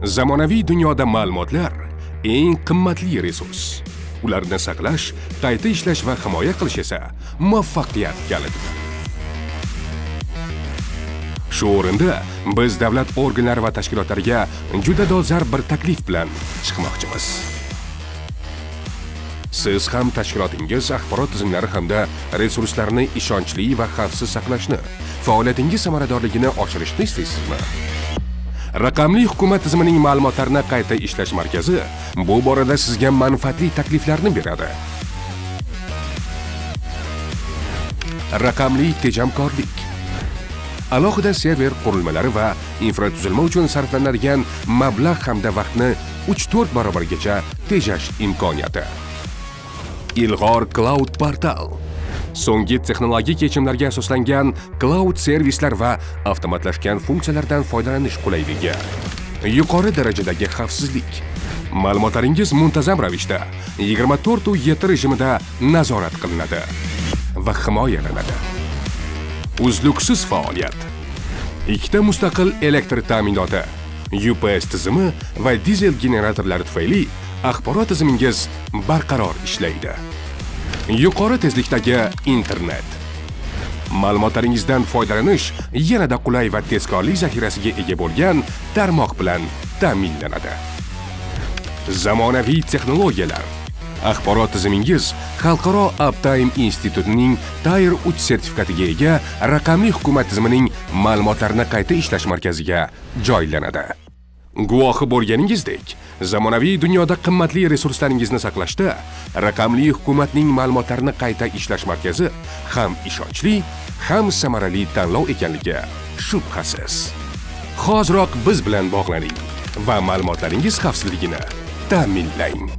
Zamonaviy dunyoda ma'lumotlar eng qimmatli resurs. Ularni saqlash, qayta ishlash va himoya qilish esa muvaffaqiyat kalitidir. Shu o'rinda biz davlat organlari va tashkilotlariga juda dolzarb bir taklif bilan chiqmoqchimiz. Siz ham tashkilotingiz axborot tizimlari hamda resurslarini ishonchli va xavfsiz saqlashni, faoliyatingiz samaradorligini oshirishni istaysizmi? Raqamli hukumat tizimining ma'lumotlarini qayta ishlash markazi bu borada sizga manfaatli takliflarni beradi. Raqamli tejamkorlik. Alohida server qurilmalari va infratuzilma uchun sarflanadigan mablag' hamda vaqtni 3-4 barobargacha tejash imkoniyati. Ilg'or Cloud portal. So'nggi texnologik yechimlarga asoslangan cloud servislar va avtomatlashgan funksiyalardan foydalanish qulayligi. Yuqori darajadagi xavfsizlik. Ma'lumotlaringiz muntazam ravishda 24/7 rejimida nazorat qilinadi va himoyalanadi. Uzluksiz faoliyat. Ikkita mustaqil elektr ta'minoti, UPS tizimi va dizel generatorlari tufayli axborot tizimingiz barqaror ishlaydi. Yuqori tezlikdagi internet. Ma'lumotlaringizdan foydalanish yanada qulay va tezkorlik zaxirasiga ega bo'lgan tarmoq bilan ta'minlanadi. Zamonaviy texnologiyalar. Axborot tizimingiz Xalqaro Uptime institutining Tier 3 sertifikatiga ega raqamli hukumat tizimining ma'lumotlarini qayta ishlash markaziga joylanadi. Guvohi bo'lganingizdek, zamonaviy dunyoda qimmatli resurslaringizni saqlashda raqamli hukumatning ma'lumotlarini qayta ishlash markazi ham ishonchli, ham samarali tanlov ekanligi shubhasiz. Hoziroq biz bilan bog'laning va ma'lumotlaringiz xavfsizligini ta'minlang.